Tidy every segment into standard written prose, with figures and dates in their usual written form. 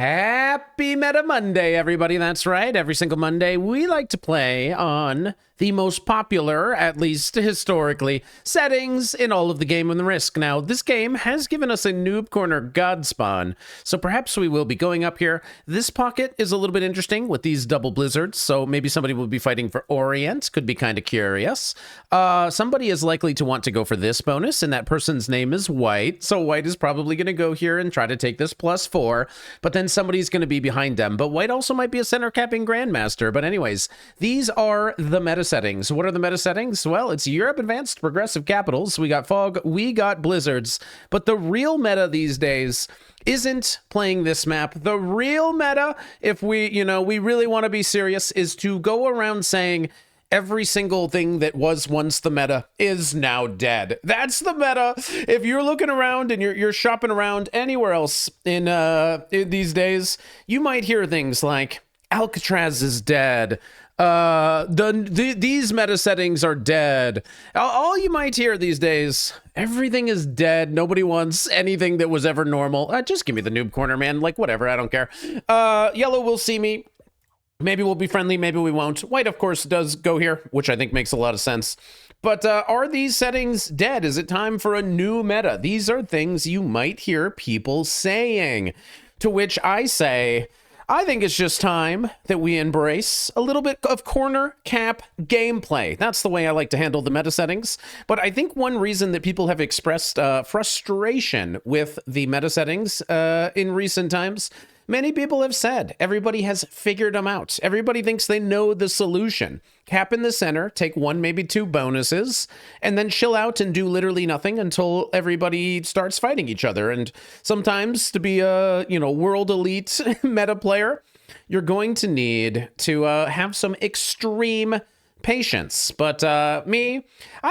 Happy Meta Monday, everybody. That's right. Every single Monday, we like to play on the most popular, at least historically, settings in all of the Game and the Risk. Now, this game has given us a Noob Corner God spawn, so perhaps we will be going up here. This pocket is a little bit interesting with these double blizzards, so maybe somebody will be fighting for Orient. Could be kind of curious. Somebody is likely to want to go for this bonus, and that person's name is White, so White is probably going to go here and try to take this +4, but then somebody's going to be behind them. But White also might be a center capping Grandmaster. But anyways, these are the meta settings. What are the meta settings? Well, it's Europe Advanced Progressive Capitals. We got Fog, we got Blizzards. But the real meta these days isn't playing this map. The real meta, if we really want to be serious, is to go around saying every single thing that was once the meta is now dead. That's the meta. If you're looking around and you're shopping around anywhere else in these days, you might hear things like Alcatraz is dead. These meta settings are dead. All you might hear these days, everything is dead. Nobody wants anything that was ever normal. Just give me the noob corner, man. Like, whatever, I don't care. Yellow will see me. Maybe we'll be friendly, maybe we won't. White, of course, does go here, which I think makes a lot of sense. But are these settings dead? Is it time for a new meta? These are things you might hear people saying. To which I say, I think it's just time that we embrace a little bit of corner cap gameplay. That's the way I like to handle the meta settings. But I think one reason that people have expressed frustration with the meta settings in recent times, many people have said everybody has figured them out. Everybody thinks they know the solution. Cap in the center, take one, maybe two bonuses, and then chill out and do literally nothing until everybody starts fighting each other. And sometimes to be a, world elite meta player, you're going to need to have some extreme patience. But I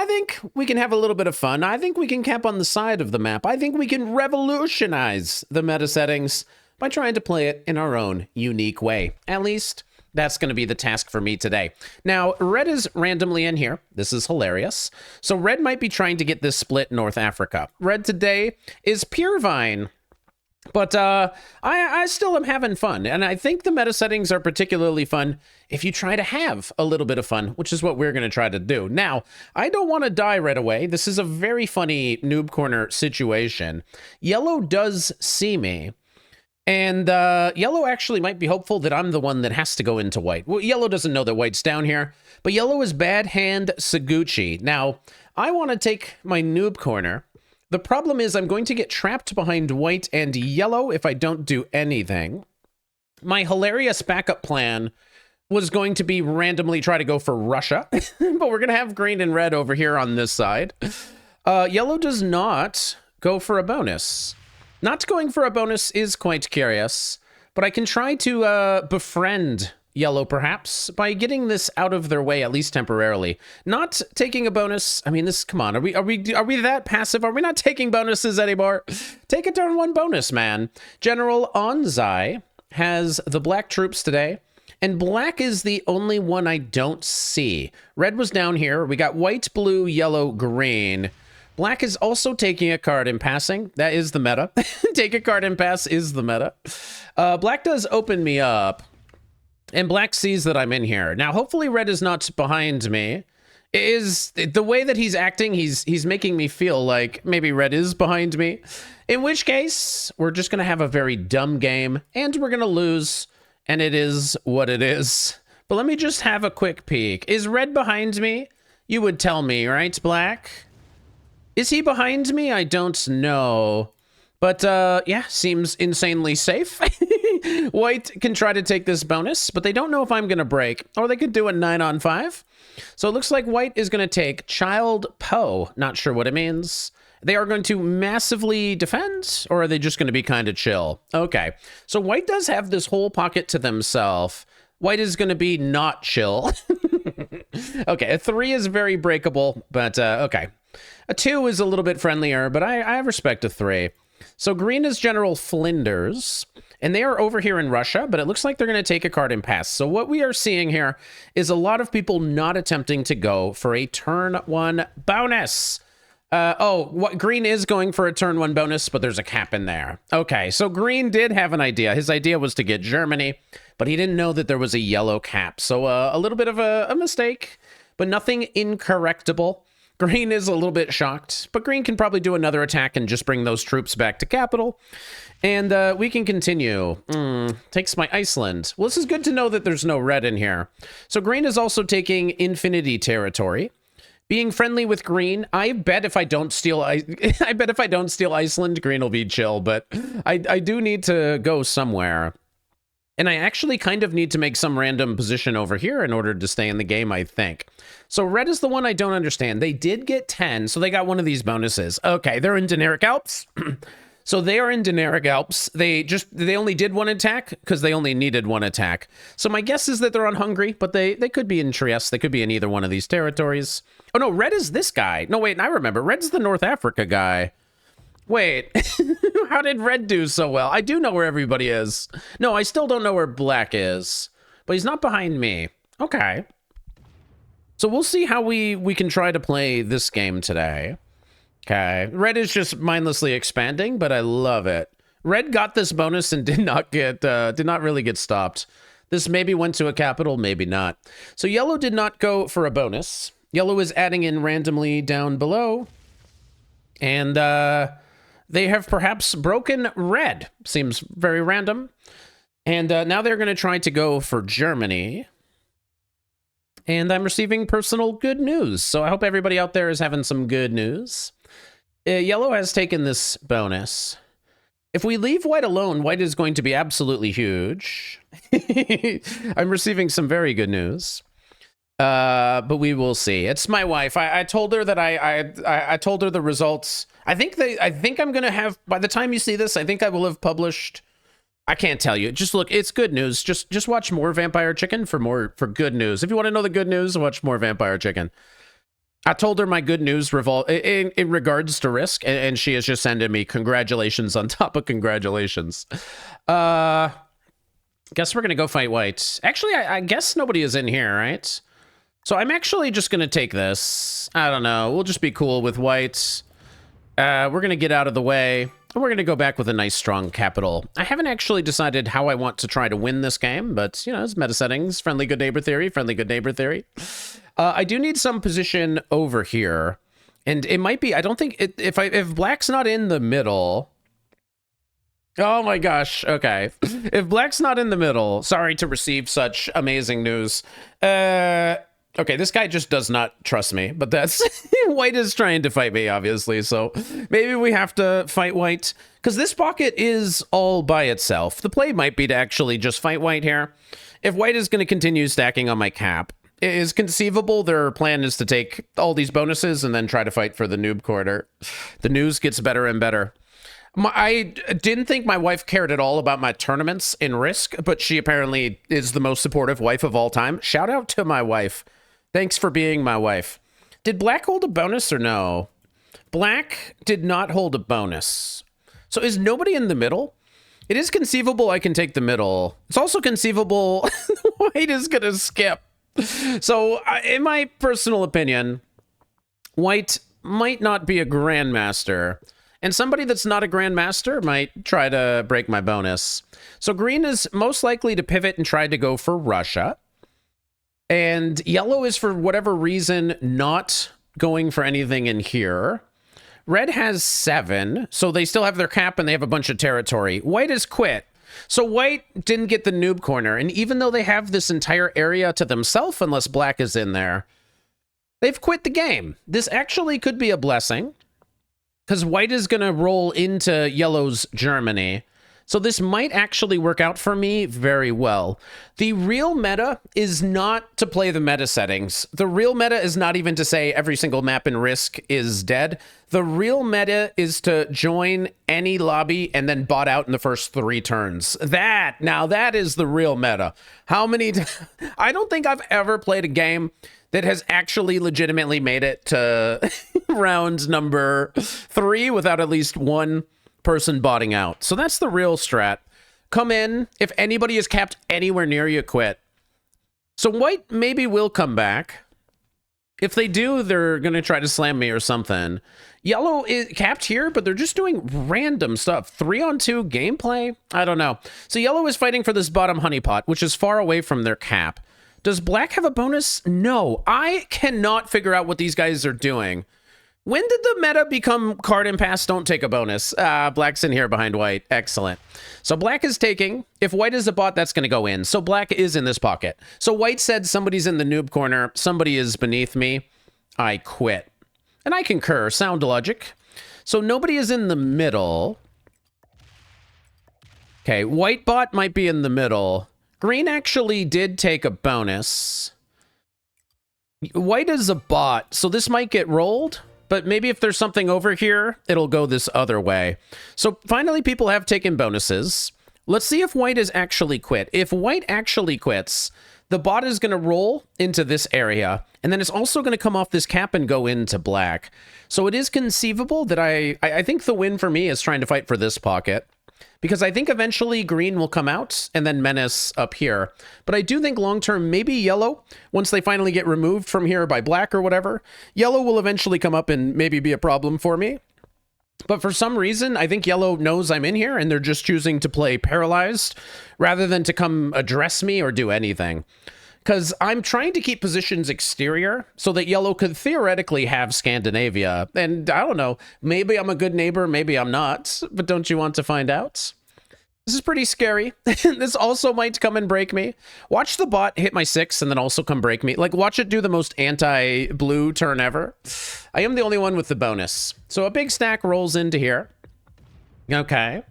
think we can have a little bit of fun. I think we can cap on the side of the map. I think we can revolutionize the meta settings by trying to play it in our own unique way. At least, that's going to be the task for me today. Now, Red is randomly in here. This is hilarious. So Red might be trying to get this split North Africa. Red today is Purevine. But I still am having fun. And I think the meta settings are particularly fun if you try to have a little bit of fun, which is what we're going to try to do. Now, I don't want to die right away. This is a very funny noob corner situation. Yellow does see me. And Yellow actually might be hopeful that I'm the one that has to go into White. Well, Yellow doesn't know that White's down here, but Yellow is Bad Hand Saguchi. Now, I want to take my noob corner. The problem is I'm going to get trapped behind White and Yellow if I don't do anything. My hilarious backup plan was going to be randomly try to go for Russia, but we're going to have Green and Red over here on this side. Yellow does not go for a bonus. Not going for a bonus is quite curious, but I can try to befriend Yellow perhaps by getting this out of their way, at least temporarily. Not taking a bonus. I mean, come on, are we that passive? Are we not taking bonuses anymore? Take a turn one bonus, man. General Onzai has the black troops today, and black is the only one I don't see. Red was down here. We got white, blue, yellow, green. Black is also taking a card in passing. That is the meta. Take a card and pass is the meta. Black does open me up, and black sees that I'm in here. Now, hopefully red is not behind me. Is the way that he's acting, he's making me feel like maybe red is behind me. In which case, we're just going to have a very dumb game, and we're going to lose, and it is what it is. But let me just have a quick peek. Is red behind me? You would tell me, right, black? Is he behind me? I don't know. But, yeah, seems insanely safe. White can try to take this bonus, but they don't know if I'm going to break. Or they could do a 9-on-5. So it looks like White is going to take Child Poe. Not sure what it means. They are going to massively defend, or are they just going to be kind of chill? Okay. So White does have this whole pocket to themselves. White is going to be not chill. Okay, a 3 is very breakable, but, okay. A 2 is a little bit friendlier, but I respect a 3. So green is General Flinders, and they are over here in Russia, but it looks like they're going to take a card and pass. So what we are seeing here is a lot of people not attempting to go for a turn 1 bonus. What green is going for a turn 1 bonus, but there's a cap in there. Okay, so green did have an idea. His idea was to get Germany, but he didn't know that there was a yellow cap. So a little bit of a mistake, but nothing incorrectable. Green is a little bit shocked, but green can probably do another attack and just bring those troops back to capital. And we can continue. Takes my Iceland. Well, this is good to know that there's no red in here. So green is also taking infinity territory. Being friendly with green, I bet if I don't steal Iceland, green will be chill, but I do need to go somewhere. And I actually kind of need to make some random position over here in order to stay in the game, I think. So red is the one I don't understand. They did get 10, so they got one of these bonuses. Okay, they're in Dinaric Alps. So they are in Dinaric Alps. They only did 1 attack because they only needed 1 attack. So my guess is that they're on Hungary, but they could be in Trieste. They could be in either one of these territories. Oh no, red is this guy. No, wait, I remember. Red's the North Africa guy. Wait, how did red do so well? I do know where everybody is. No, I still don't know where black is, but he's not behind me. Okay. So we'll see how we can try to play this game today. Okay, red is just mindlessly expanding, but I love it. Red got this bonus and did not really get stopped. This maybe went to a capital, maybe not. So yellow did not go for a bonus. Yellow is adding in randomly down below. And they have perhaps broken red. Seems very random. And now they're going to try to go for Germany. And I'm receiving personal good news. So I hope everybody out there is having some good news. Yellow has taken this bonus. If we leave white alone, white is going to be absolutely huge. I'm receiving some very good news. But we will see. It's my wife. I told her that I told her the results. I think I'm gonna have, by the time you see this, I think I will have published. I can't tell you. Just look, it's good news. Just watch more Vampirechicken for good news. If you want to know the good news, watch more Vampirechicken. I told her my good news in regards to Risk, and she is just sending me congratulations on top of congratulations. Guess we're gonna go fight white. Actually, I guess nobody is in here, right? So I'm actually just gonna take this. I don't know. We'll just be cool with white. We're gonna get out of the way, and we're gonna go back with a nice strong capital. I haven't actually decided how I want to try to win this game, but you know, it's meta settings, friendly good neighbor theory, friendly good neighbor theory. I do need some position over here, and it might be. I don't think if black's not in the middle. Oh my gosh. Okay, if black's not in the middle, sorry to receive such amazing news. Okay, this guy just does not trust me, but that's white is trying to fight me, obviously. So maybe we have to fight white because this pocket is all by itself. The play might be to actually just fight white here. If white is going to continue stacking on my cap. It is conceivable their plan is to take all these bonuses and then try to fight for the noob quarter. The news gets better and better. I didn't think my wife cared at all about my tournaments in Risk, but she apparently is the most supportive wife of all time. Shout out to my wife. Thanks for being my wife. Did black hold a bonus or no? Black did not hold a bonus. So is nobody in the middle? It is conceivable I can take the middle. It's also conceivable white is going to skip. So, in my personal opinion, white might not be a grandmaster, and somebody that's not a grandmaster might try to break my bonus. So green is most likely to pivot and try to go for Russia, and yellow is, for whatever reason, not going for anything in here. Red has 7, so they still have their cap and they have a bunch of territory. White has quit. So white didn't get the noob corner, and even though they have this entire area to themselves, unless black is in there, they've quit the game. This actually could be a blessing, because white is going to roll into yellow's Germany. So this might actually work out for me very well. The real meta is not to play the meta settings. The real meta is not even to say every single map in Risk is dead. The real meta is to join any lobby and then bot out in the first 3 turns. Now that is the real meta. How many? I don't think I've ever played a game that has actually legitimately made it to round number 3 without at least one person botting out. So that's the real strat. Come in. If anybody is capped anywhere near you, quit. So white maybe will come back. If they do, they're going to try to slam me or something. Yellow is capped here, but they're just doing random stuff. 3-on-2 gameplay? I don't know. So yellow is fighting for this bottom honeypot, which is far away from their cap. Does black have a bonus? No. I cannot figure out what these guys are doing. When did the meta become card and pass don't take a bonus? Black's in here behind white. Excellent. So black is taking. If white is a bot, that's going to go in. So black is in this pocket. So white said somebody's in the noob corner. Somebody is beneath me. I quit. And I concur. Sound logic. So nobody is in the middle. Okay, white bot might be in the middle. Green actually did take a bonus. White is a bot, so this might get rolled. But maybe if there's something over here, it'll go this other way. So finally, people have taken bonuses. Let's see if white is actually quit. If white actually quits, the bot is going to roll into this area, and then it's also going to come off this cap and go into black. So it is conceivable that I think the win for me is trying to fight for this pocket, because I think eventually green will come out and then menace up here. But I do think long-term, maybe yellow, once they finally get removed from here by black or whatever, yellow will eventually come up and maybe be a problem for me. But for some reason, I think yellow knows I'm in here and they're just choosing to play paralyzed rather than to come address me or do anything. Because I'm trying to keep positions exterior so that yellow could theoretically have Scandinavia. And I don't know, maybe I'm a good neighbor, maybe I'm not. But don't you want to find out? This is pretty scary. This also might come and break me. Watch the bot hit my 6 and then also come break me. Like, watch it do the most anti-blue turn ever. I am the only one with the bonus. So a big stack rolls into here. Okay.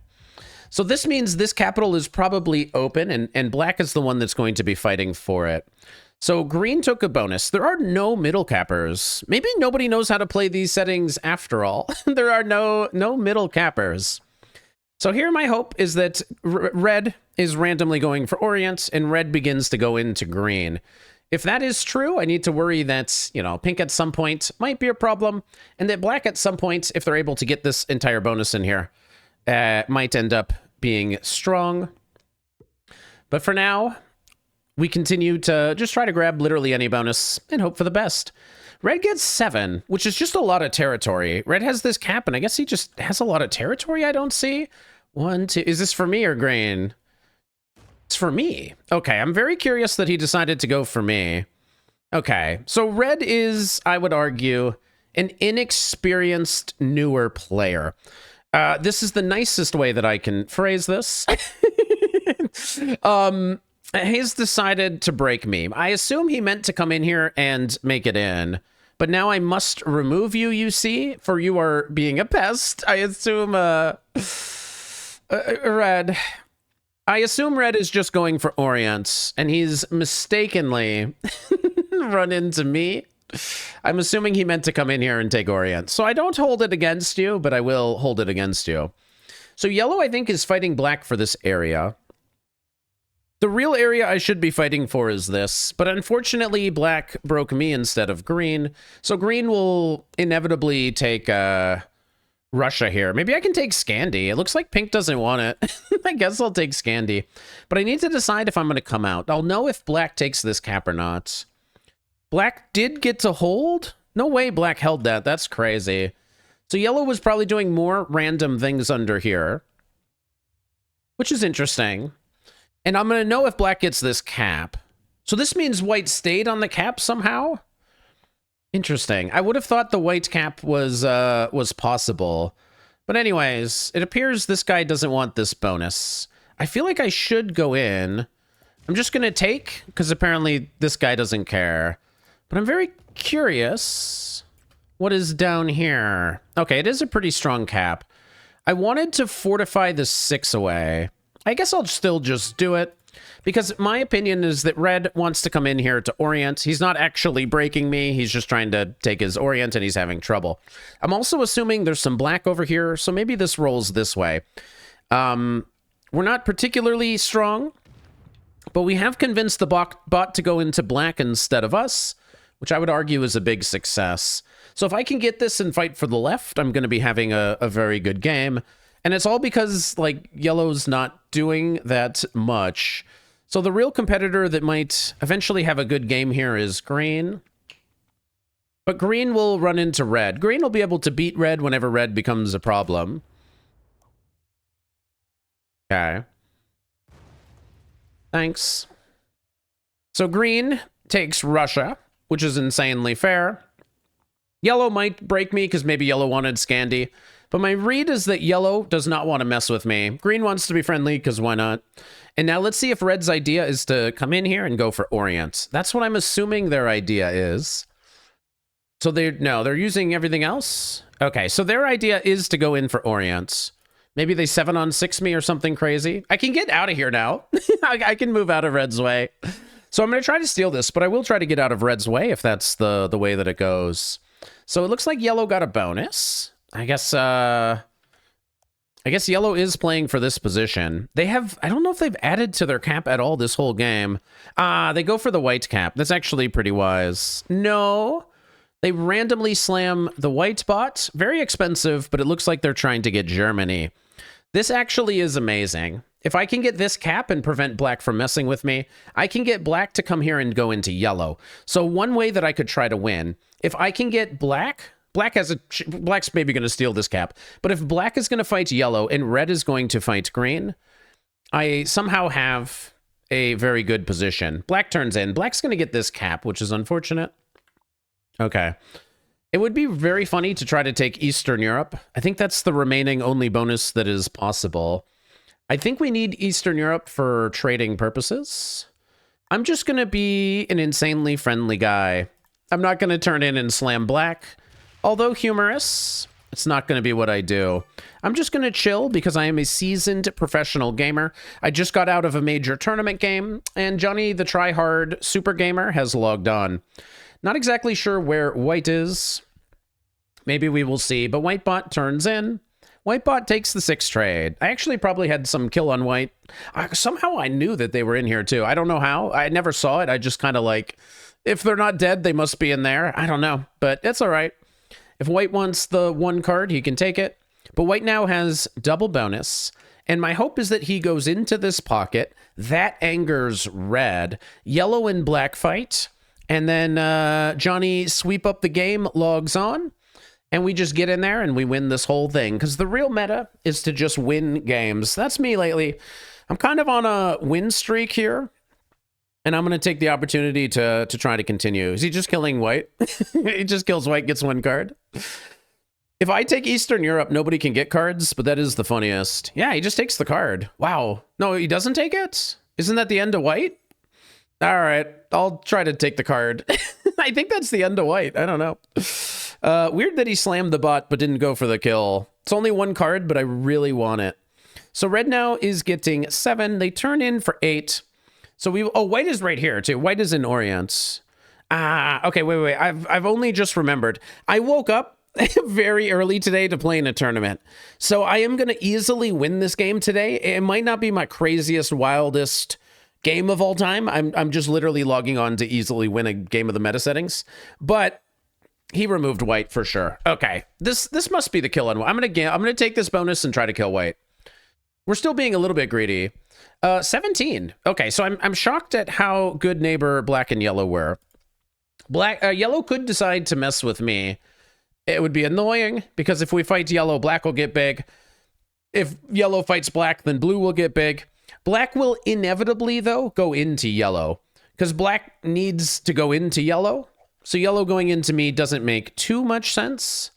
So this means this capital is probably open, and black is the one that's going to be fighting for it. So green took a bonus. There are no middle cappers. Maybe nobody knows how to play these settings after all. There are no middle cappers. So here my hope is that red is randomly going for Orient, and red begins to go into green. If that is true, I need to worry that, you know, pink at some point might be a problem, and that black at some point, if they're able to get this entire bonus in here, might end up being strong. But for now, we continue to just try to grab literally any bonus and hope for the best. Red gets 7, which is just a lot of territory. Red has this cap, and I guess he just has a lot of territory I don't see. 1, 2... Is this for me or green? It's for me. Okay, I'm very curious that he decided to go for me. Okay, so red is, I would argue, an inexperienced, newer player. This is the nicest way that I can phrase this. He's decided to break me. I assume he meant to come in here and make it in. But now I must remove you, you see, for you are being a pest. I assume, red. I assume red is just going for Orient, and he's mistakenly run into me. I'm assuming he meant to come in here and take Orient. So I don't hold it against you, but I will hold it against you. So yellow, I think, is fighting black for this area. The real area I should be fighting for is this, but unfortunately, black broke me instead of green. So green will inevitably take Russia here. Maybe I can take Scandi. It looks like pink doesn't want it. I guess I'll take Scandi. But I need to decide if I'm going to come out. I'll know if black takes this cap or not. Black did get to hold? No way black held that. That's crazy. So yellow was probably doing more random things under here, which is interesting. And I'm going to know if black gets this cap. So this means white stayed on the cap somehow? Interesting. I would have thought the white cap was possible. But anyways, it appears this guy doesn't want this bonus. I feel like I should go in. I'm just going to take, because apparently this guy doesn't care. But I'm very curious what is down here. Okay, it is a pretty strong cap. I wanted to fortify the 6 away. I guess I'll still just do it, because my opinion is that red wants to come in here to Orient. He's not actually breaking me. He's just trying to take his Orient, and he's having trouble. I'm also assuming there's some black over here, so maybe this rolls this way. We're not particularly strong, but we have convinced the bot to go into black instead of us, which I would argue is a big success. So if I can get this and fight for the left, I'm going to be having a very good game. And it's all because, like, yellow's not doing that much. So the real competitor that might eventually have a good game here is green. But green will run into red. Green will be able to beat red whenever red becomes a problem. Okay. Thanks. So green takes Russia, which is insanely fair. Yellow might break me because maybe yellow wanted Scandi. But my read is that yellow does not want to mess with me. Green wants to be friendly because why not? And now let's see if red's idea is to come in here and go for Orient. That's what I'm assuming their idea is. So they're using everything else? Okay, so their idea is to go in for Orient. Maybe they 7-on-6 me or something crazy. I can get out of here now. I can move out of red's way. So I'm going to try to steal this, but I will try to get out of red's way if that's the way that it goes. So it looks like yellow got a bonus. I guess yellow is playing for this position. They have, I don't know if they've added to their cap at all this whole game. They go for the white cap. That's actually pretty wise. No, they randomly slam the white bot. Very expensive, but it looks like they're trying to get Germany. This actually is amazing. If I can get this cap and prevent black from messing with me, I can get black to come here and go into yellow. So one way that I could try to win, if I can get black's maybe going to steal this cap, but if black is going to fight yellow and red is going to fight green, I somehow have a very good position. Black turns in. Black's going to get this cap, which is unfortunate. Okay. It would be very funny to try to take Eastern Europe. I think that's the remaining only bonus that is possible. I think we need Eastern Europe for trading purposes. I'm just going to be an insanely friendly guy. I'm not going to turn in and slam black. Although humorous, it's not going to be what I do. I'm just going to chill because I am a seasoned professional gamer. I just got out of a major tournament game, and Johnny the tryhard super gamer has logged on. Not exactly sure where white is. Maybe we will see, but white bot turns in. White bot takes the 6 trade. I actually probably had some kill on white. Somehow I knew that they were in here too. I don't know how. I never saw it. I just kind of like, if they're not dead, they must be in there. I don't know, but it's all right. If white wants the 1 card, he can take it. But white now has double bonus. And my hope is that he goes into this pocket. That angers red. Yellow and black fight. And then Johnny sweep up the game, logs on. And we just get in there and we win this whole thing. Because the real meta is to just win games. That's me lately. I'm kind of on a win streak here. And I'm going to take the opportunity to try to continue. Is he just killing white? He just kills white, gets 1 card. If I take Eastern Europe, nobody can get cards, but that is the funniest. Yeah, he just takes the card. Wow. No, he doesn't take it? Isn't that the end of white? All right, I'll try to take the card. I think that's the end of white. I don't know. Weird that he slammed the bot, but didn't go for the kill. It's only 1 card, but I really want it. So red now is getting 7. They turn in for 8. So white is right here too. White is in Orient. Okay, wait. I've only just remembered. I woke up very early today to play in a tournament. So I am going to easily win this game today. It might not be my craziest, wildest game of all time. I'm just literally logging on to easily win a game of the meta settings. But he removed white for sure. Okay, this must be the kill on white. I'm gonna take this bonus and try to kill white. We're still being a little bit greedy. 17. Okay, so I'm shocked at how good neighbor black and yellow were. Yellow could decide to mess with me. It would be annoying because if we fight yellow, black will get big. If yellow fights black, then blue will get big. Black will inevitably, though, go into yellow because black needs to go into yellow. So yellow going into me doesn't make too much sense.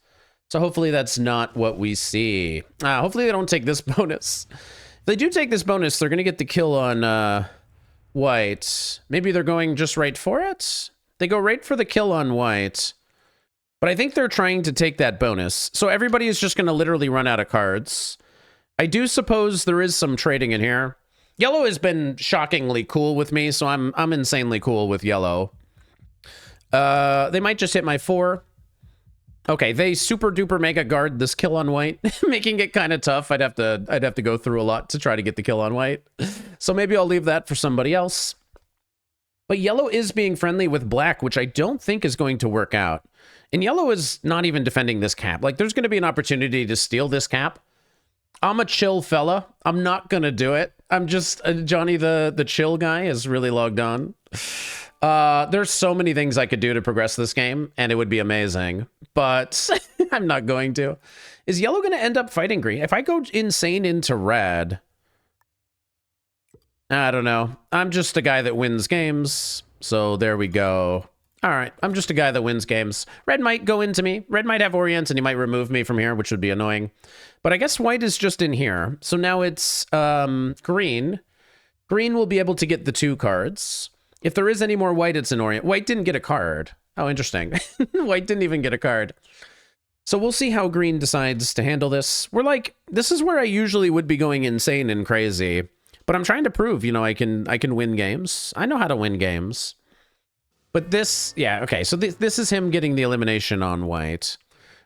So hopefully that's not what we see. Hopefully they don't take this bonus. If they do take this bonus, they're going to get the kill on white. Maybe they're going just right for it? They go right for the kill on white. But I think they're trying to take that bonus. So everybody is just going to literally run out of cards. I do suppose there is some trading in here. Yellow has been shockingly cool with me, so I'm insanely cool with yellow. They might just hit my 4. Okay, they super duper mega guard this kill on white, making it kind of tough. I'd have to go through a lot to try to get the kill on white. So maybe I'll leave that for somebody else. But yellow is being friendly with black, which I don't think is going to work out. And yellow is not even defending this cap. Like, there's going to be an opportunity to steal this cap. I'm a chill fella. I'm not going to do it. I'm just Johnny the chill guy is really logged on. There's so many things I could do to progress this game, and it would be amazing, but I'm not going to. Is yellow going to end up fighting green? If I go insane into red, I don't know. I'm just a guy that wins games, so there we go. All right, I'm just a guy that wins games. Red might go into me. Red might have Orient, and he might remove me from here, which would be annoying. But I guess white is just in here. So now it's green. Green will be able to get the 2 cards. If there is any more white, it's an Orient. White didn't get a card. Oh, interesting. White didn't even get a card. So we'll see how green decides to handle this. We're like, this is where I usually would be going insane and crazy. But I'm trying to prove, you know, I can win games. I know how to win games. But this, yeah, okay, so this is him getting the elimination on white.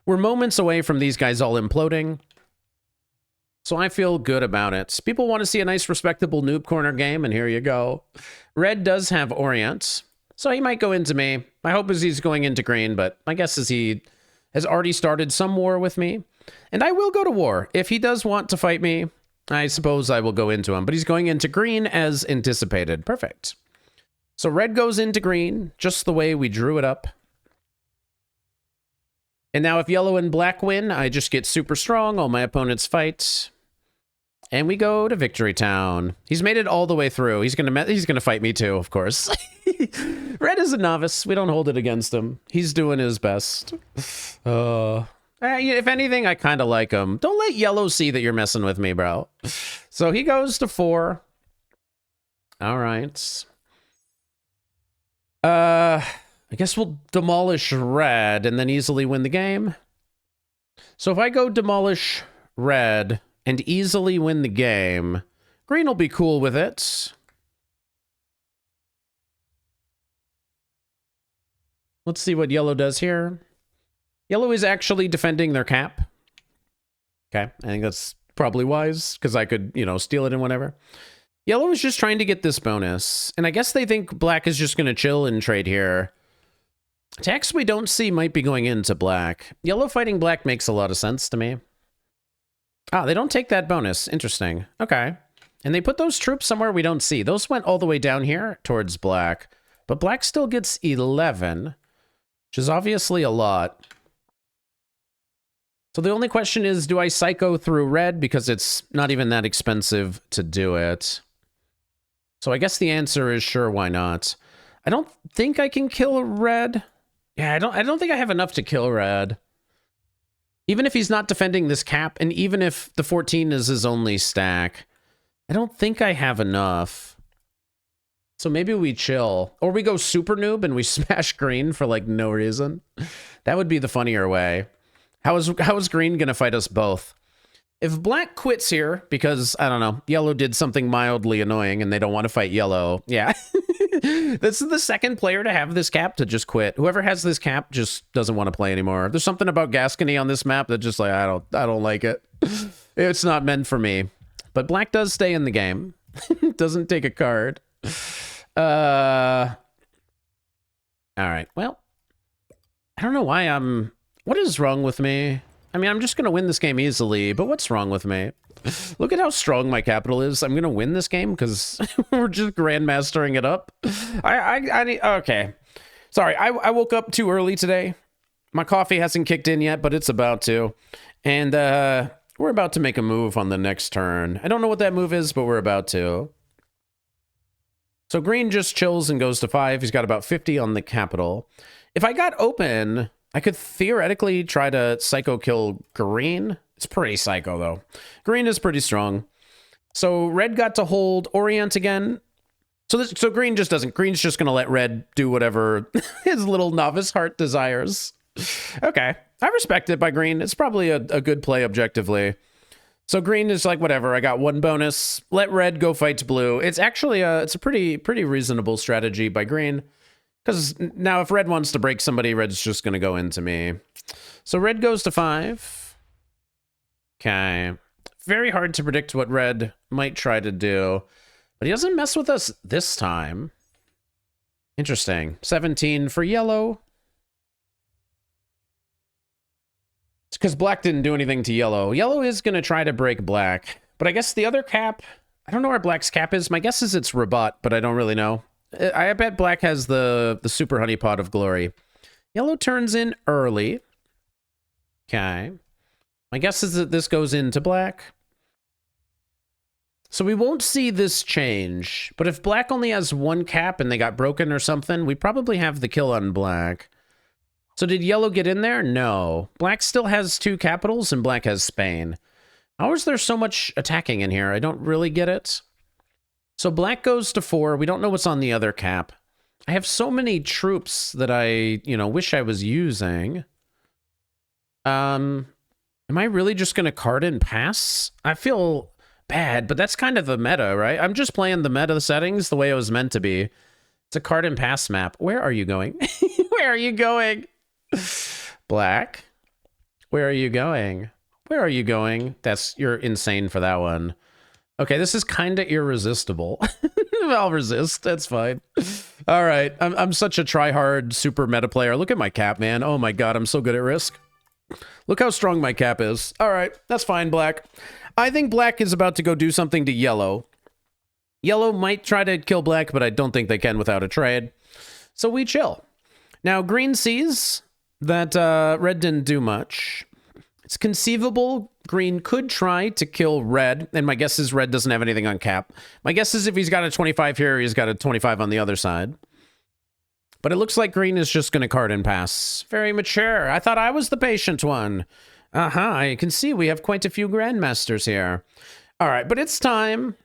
We're moments away from these guys all imploding. So I feel good about it. People want to see a nice, respectable noob corner game, and here you go. Red does have Orient, so he might go into me. My hope is he's going into green, but my guess is he has already started some war with me. And I will go to war. If he does want to fight me, I suppose I will go into him. But he's going into green as anticipated. Perfect. So red goes into green, just the way we drew it up. And now if yellow and black win, I just get super strong. All my opponents fight. And we go to Victory Town. He's made it all the way through. He's gonna fight me too, of course. Red is a novice. We don't hold it against him. He's doing his best. If anything, I kind of like him. Don't let yellow see that you're messing with me, bro. So he goes to 4. All right. I guess we'll demolish red and then easily win the game. So if I go demolish red and easily win the game, green will be cool with it. Let's see what yellow does here. Yellow is actually defending their cap. Okay, I think that's probably wise because I could, you know, steal it and whatever. Yellow is just trying to get this bonus, and I guess they think black is just going to chill and trade here. Tax we don't see might be going into black. Yellow fighting black makes a lot of sense to me. Ah, they don't take that bonus. Interesting. Okay. And they put those troops somewhere we don't see. Those went all the way down here towards black, but black still gets 11, which is obviously a lot. So the only question is, do I psycho through red? Because it's not even that expensive to do it. So I guess the answer is sure, why not? I don't think I can kill red. Yeah, I don't think I have enough to kill red. Even if he's not defending this cap, and even if the 14 is his only stack, I don't think I have enough. So maybe we chill. Or we go super noob and we smash green for like no reason. That would be the funnier way. How is green gonna fight us both? If black quits here, because, I don't know, yellow did something mildly annoying and they don't want to fight yellow, yeah. This is the second player to have this cap to just quit. Whoever has this cap just doesn't want to play anymore. There's something about Gascony on this map that just like, I don't like it. It's not meant for me. But black does stay in the game. Doesn't take a card. All right, well, I don't know why I'm... What is wrong with me? I mean, I'm just going to win this game easily, but what's wrong with me? Look at how strong my capital is. I'm going to win this game because we're just grandmastering it up. Okay. Sorry, I woke up too early today. My coffee hasn't kicked in yet, but it's about to. And we're about to make a move on the next turn. I don't know what that move is, but we're about to. So green just chills and goes to 5. He's got about 50 on the capital. If I got open... I could theoretically try to psycho kill green. It's pretty psycho, though. Green is pretty strong. So red got to hold Orient again. So green just doesn't. Green's just going to let red do whatever his little novice heart desires. Okay. I respect it by green. It's probably a good play objectively. So green is like, whatever. I got 1 bonus. Let red go fight blue. It's actually it's a pretty reasonable strategy by green. Because now if red wants to break somebody, red's just going to go into me. So red goes to 5. Okay. Very hard to predict what red might try to do. But he doesn't mess with us this time. Interesting. 17 for yellow. It's because black didn't do anything to yellow. Yellow is going to try to break black. But I guess the other cap... I don't know where black's cap is. My guess is it's Rabat, but I don't really know. I bet black has the super honeypot of glory. Yellow turns in early. Okay. My guess is that this goes into black. So we won't see this change. But if black only has one cap and they got broken or something, we probably have the kill on black. So did yellow get in there? No. Black still has 2 capitals and black has Spain. How is there so much attacking in here? I don't really get it. So black goes to 4. We don't know what's on the other cap. I have so many troops that I, wish I was using. Am I really just going to card and pass? I feel bad, but that's kind of the meta, right? I'm just playing the meta settings the way it was meant to be. It's a card and pass map. Where are you going? Where are you going? Black. Where are you going? Where are you going? You're insane for that one. Okay, this is kind of irresistible. I'll resist. That's fine. All right. I'm such a try-hard super meta player. Look at my cap, man. Oh my god, I'm so good at Risk. Look how strong my cap is. All right, that's fine, black. I think black is about to go do something to yellow. Yellow might try to kill black, but I don't think they can without a trade. So we chill. Now, green sees that red didn't do much. It's conceivable green could try to kill red, and my guess is red doesn't have anything on cap. My guess is if he's got a 25 here, he's got a 25 on the other side. But it looks like green is just going to card and pass. Very mature. I thought I was the patient one. I can see we have quite a few grandmasters here. All right, but it's time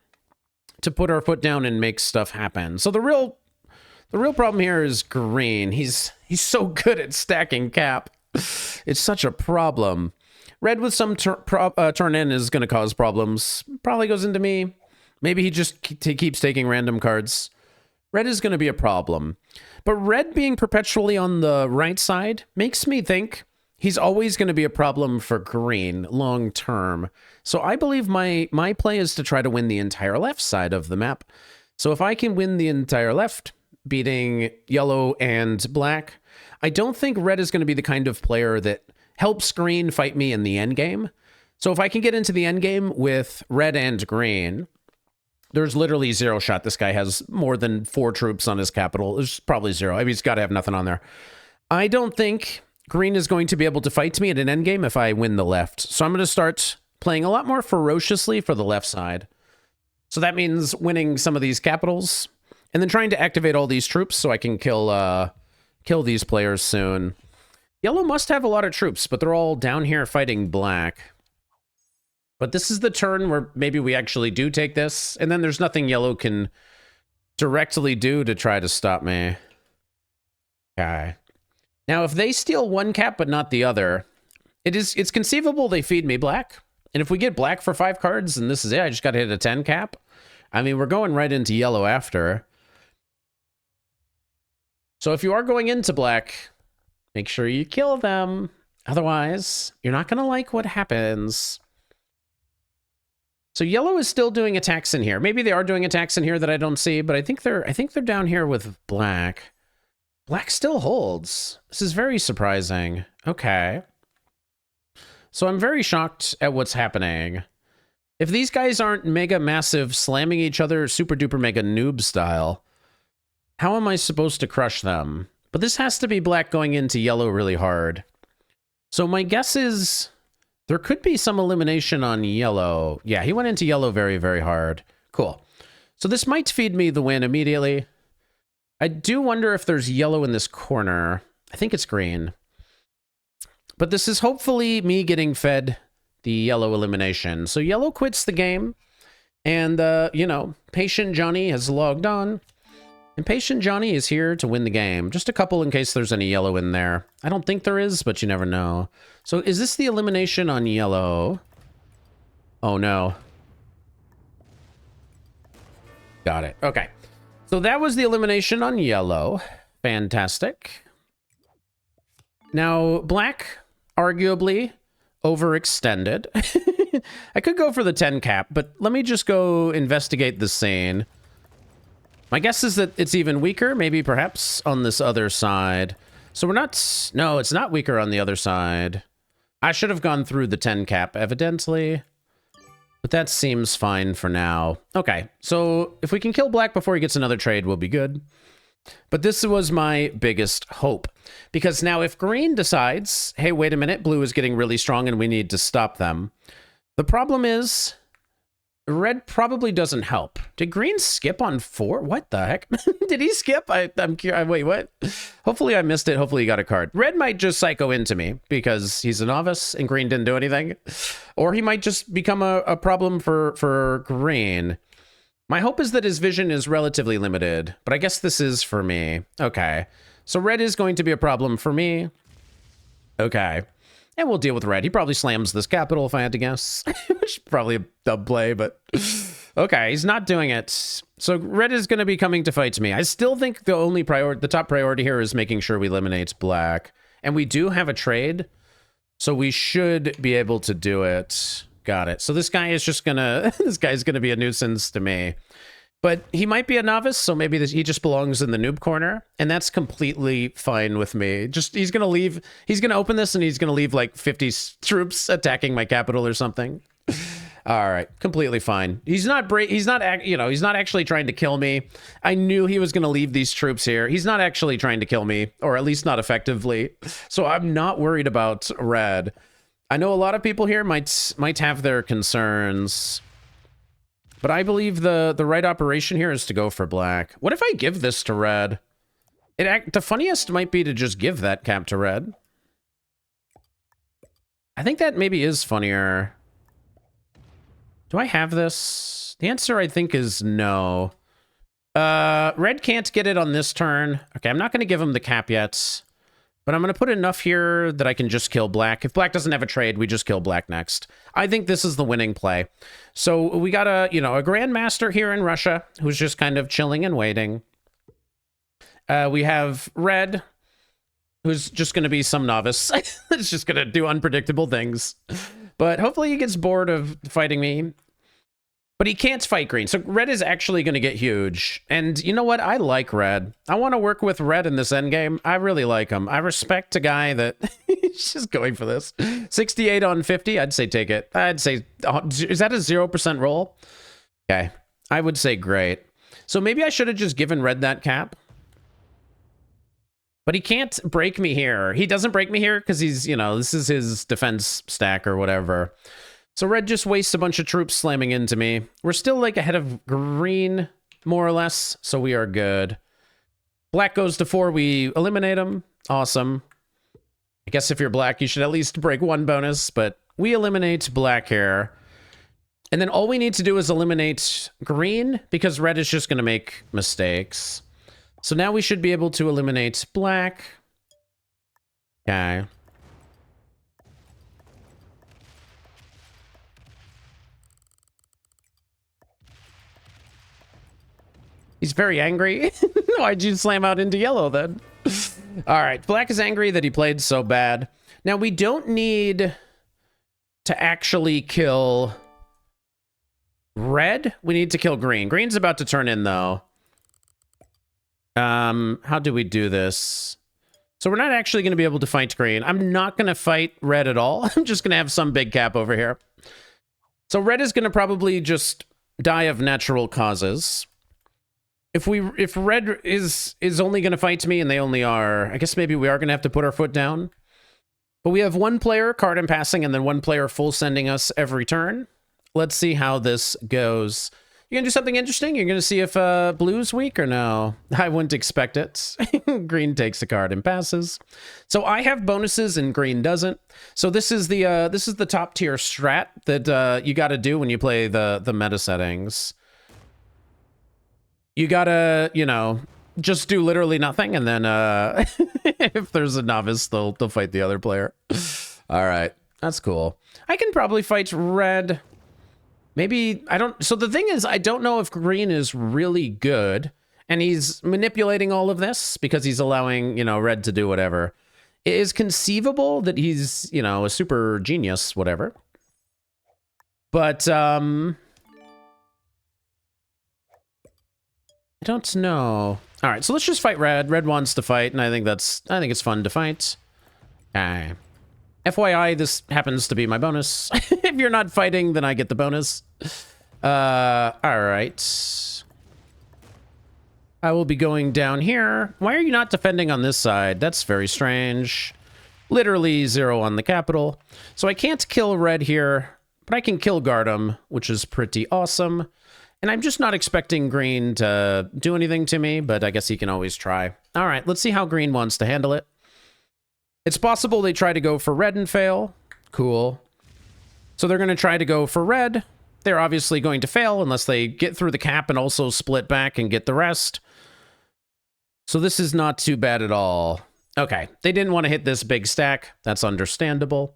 to put our foot down and make stuff happen. So the real problem here is green. He's so good at stacking cap. It's such a problem. Red with some turn in is going to cause problems. Probably goes into me. Maybe he just keeps taking random cards. Red is going to be a problem. But red being perpetually on the right side makes me think he's always going to be a problem for green long term. So I believe my play is to try to win the entire left side of the map. So if I can win the entire left, beating yellow and black, I don't think red is going to be the kind of player that helps green fight me in the end game. So if I can get into the end game with red and green, there's literally 0 shot this guy has more than 4 troops on his capital. There's probably 0. I mean, he's got to have nothing on there. I don't think green is going to be able to fight me at an end game if I win the left. So I'm going to start playing a lot more ferociously for the left side. So that means winning some of these capitals and then trying to activate all these troops so I can kill these players soon. Yellow must have a lot of troops, but they're all down here fighting black. But this is the turn where maybe we actually do take this, and then there's nothing yellow can directly do to try to stop me. Okay. Now, if they steal one cap but not the other, it's conceivable they feed me black. And if we get black for 5 cards, and this is it, I just got to hit a 10 cap. I mean, we're going right into yellow after. So if you are going into black, make sure you kill them. Otherwise, you're not going to like what happens. So yellow is still doing attacks in here. Maybe they are doing attacks in here that I don't see, but I think they're down here with black. Black still holds. This is very surprising. Okay. So I'm very shocked at what's happening. If these guys aren't mega massive slamming each other super duper mega noob style, how am I supposed to crush them? But this has to be black going into yellow really hard. So my guess is there could be some elimination on yellow. Yeah, he went into yellow very, very hard. Cool. So this might feed me the win immediately. I do wonder if there's yellow in this corner. I think it's green. But this is hopefully me getting fed the yellow elimination. So yellow quits the game. And, Patient Johnny has logged on. And Patient Johnny is here to win the game. Just a couple in case there's any yellow in there. I don't think there is, but you never know. So is this the elimination on yellow? Oh, no. Got it. Okay. So that was the elimination on yellow. Fantastic. Now, black, arguably overextended. I could go for the 10 cap, but let me just go investigate the scene. My guess is that it's even weaker, maybe perhaps on this other side. So we're not... No, it's not weaker on the other side. I should have gone through the 10 cap, evidently. But that seems fine for now. Okay, so if we can kill black before he gets another trade, we'll be good. But this was my biggest hope. Because now if green decides, hey, wait a minute, blue is getting really strong and we need to stop them. The problem is, red probably doesn't help. Did green skip on 4? What the heck? Did he skip? I'm curious. Wait, what? Hopefully I missed it. Hopefully he got a card. Red might just psycho into me because he's a novice and green didn't do anything. Or he might just become a problem for green. My hope is that his vision is relatively limited, but I guess this is for me. Okay. So red is going to be a problem for me. Okay. And we'll deal with red. He probably slams this capital if I had to guess. Which is probably a dumb play, but... Okay, he's not doing it. So red is going to be coming to fight me. I still think the top priority here is making sure we eliminate black. And we do have a trade, so we should be able to do it. Got it. So this guy is just gonna... this guy's gonna be a nuisance to me. But he might be a novice, so maybe he just belongs in the noob corner, and that's completely fine with me. Just, he's gonna leave... He's gonna open this, and he's gonna leave, like, 50 troops attacking my capital or something. All right, completely fine. He's not actually trying to kill me. I knew he was gonna leave these troops here. He's not actually trying to kill me, or at least not effectively. So I'm not worried about red. I know a lot of people here might have their concerns, but I believe the right operation here is to go for black. What if I give this to red? The funniest might be to just give that cap to red. I think that maybe is funnier. Do I have this? The answer, I think, is no. Red can't get it on this turn. Okay, I'm not going to give him the cap yet. But I'm going to put enough here that I can just kill black. If black doesn't have a trade, we just kill black next. I think this is the winning play. So we got a grandmaster here in Russia who's just kind of chilling and waiting. We have red, who's just going to be some novice. It's just going to do unpredictable things. But hopefully he gets bored of fighting me. But he can't fight green. So red is actually going to get huge. And you know what? I like red. I want to work with red in this endgame. I really like him. I respect a guy that... he's just going for this. 68 on 50. I'd say take it. I'd say... is that a 0% roll? Okay. I would say great. So maybe I should have just given red that cap. But he can't break me here. He doesn't break me here because he's, this is his defense stack or whatever. So red just wastes a bunch of troops slamming into me. We're still, like, ahead of green, more or less, so we are good. Black goes to 4, we eliminate him. Awesome. I guess if you're black, you should at least break 1 bonus, but we eliminate black here. And then all we need to do is eliminate green, because red is just going to make mistakes. So now we should be able to eliminate black. Okay. He's very angry. Why'd you slam out into yellow then? All right, black is angry that he played so bad. Now we don't need to actually kill red. We need to kill green. Green's about to turn in though. How do we do this? So we're not actually going to be able to fight green. I'm not going to fight red at all. I'm just going to have some big cap over here. So red is going to probably just die of natural causes. If red is only going to fight me and they only are, I guess maybe we are going to have to put our foot down. But we have 1 player card in passing and then 1 player full sending us every turn. Let's see how this goes. You're going to do something interesting? You're going to see if blue's weak or no? I wouldn't expect it. Green takes a card and passes. So I have bonuses and green doesn't. So this is the top tier strat that you got to do when you play the meta settings. You gotta, just do literally nothing, and then if there's a novice, they'll fight the other player. All right, that's cool. I can probably fight red. Maybe I don't. So the thing is, I don't know if green is really good, and he's manipulating all of this because he's allowing, red to do whatever. It is conceivable that he's, a super genius, whatever. But I don't know. All right, so let's just fight red. Red wants to fight, and I think it's fun to fight. Okay. FYI, this happens to be my bonus. If you're not fighting, then I get the bonus. All right. I will be going down here. Why are you not defending on this side? That's very strange. Literally 0 on the capital. So I can't kill red here, but I can kill guard him, which is pretty awesome. And I'm just not expecting green to do anything to me, but I guess he can always try. All right, let's see how green wants to handle it. It's possible they try to go for red and fail. Cool. So they're going to try to go for red. They're obviously going to fail unless they get through the cap and also split back and get the rest. So this is not too bad at all. Okay, they didn't want to hit this big stack. That's understandable.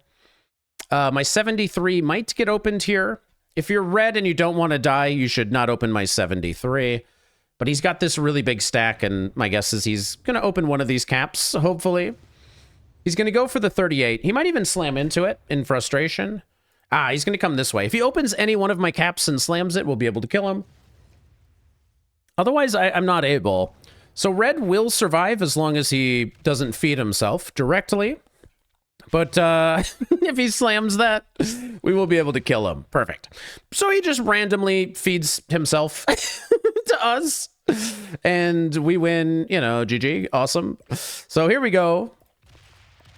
My 73 might get opened here. If you're red and you don't want to die, you should not open my 73. But he's got this really big stack, and my guess is he's going to open one of these caps, hopefully. He's going to go for the 38. He might even slam into it in frustration. Ah, he's going to come this way. If he opens any one of my caps and slams it, we'll be able to kill him. Otherwise, I'm not able. So red will survive as long as he doesn't feed himself directly. But if he slams that, we will be able to kill him. Perfect. So he just randomly feeds himself to us. And we win, you know, GG. Awesome. So here we go.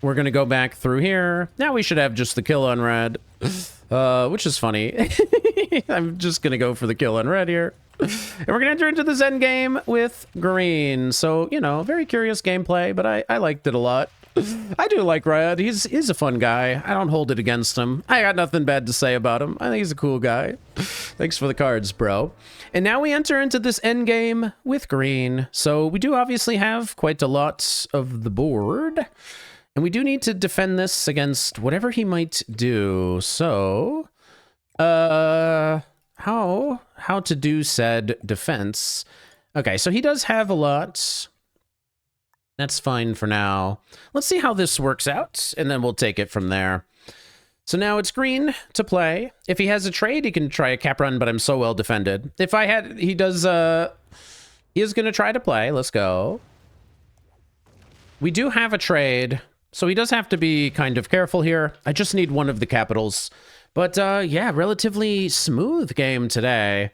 We're going to go back through here. Now we should have just the kill on red, which is funny. I'm just going to go for the kill on red here. And we're going to enter into the Zen game with green. So, you know, very curious gameplay, but I liked it a lot. I do like red. He's a fun guy. I don't hold it against him. I got nothing bad to say about him. I think he's a cool guy. Thanks for the cards, bro. And now we enter into this end game with green. So we do obviously have quite a lot of the board. And we do need to defend this against whatever he might do. So, how to do said defense. Okay, so he does have a lot. That's fine for now. Let's see how this works out, and then we'll take it from there. So now it's green to play. If he has a trade, he can try a cap run, but I'm so well defended. If I had, he is going to try to play. Let's go. We do have a trade. So he does have to be kind of careful here. I just need one of the capitals. But yeah, relatively smooth game today.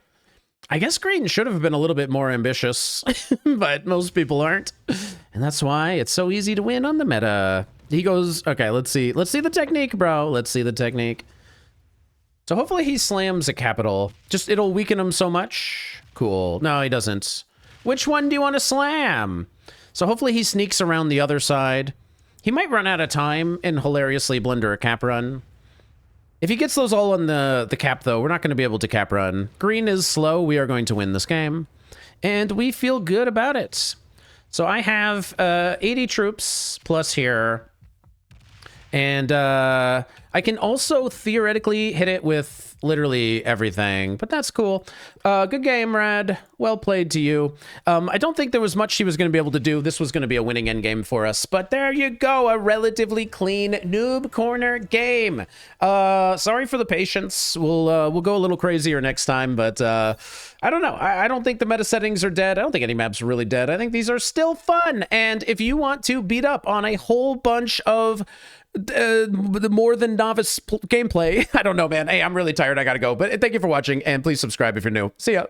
I guess green should have been a little bit more ambitious, but most people aren't. And that's why it's so easy to win on the meta. He goes, okay, let's see. Let's see the technique, bro. Let's see the technique. So hopefully he slams a capital. Just, it'll weaken him so much. Cool. No, he doesn't. Which one do you want to slam? So hopefully he sneaks around the other side. He might run out of time and hilariously blunder a cap run. If he gets those all on the cap, though, we're not going to be able to cap run. Green is slow. We are going to win this game. And we feel good about it. So I have 80 troops plus here. And I can also theoretically hit it with literally everything, but that's cool. Good game, Red. Well played to you. I don't think there was much she was going to be able to do. This was going to be a winning endgame for us, but there you go. A relatively clean noob corner game. Sorry for the patience. We'll go a little crazier next time, but I don't know. I don't think the meta settings are dead. I don't think any maps are really dead. I think these are still fun. And if you want to beat up on a whole bunch of the more than novice gameplay, I don't know, man. Hey, I'm really tired. I gotta go. But thank you for watching, and please subscribe if you're new. See ya.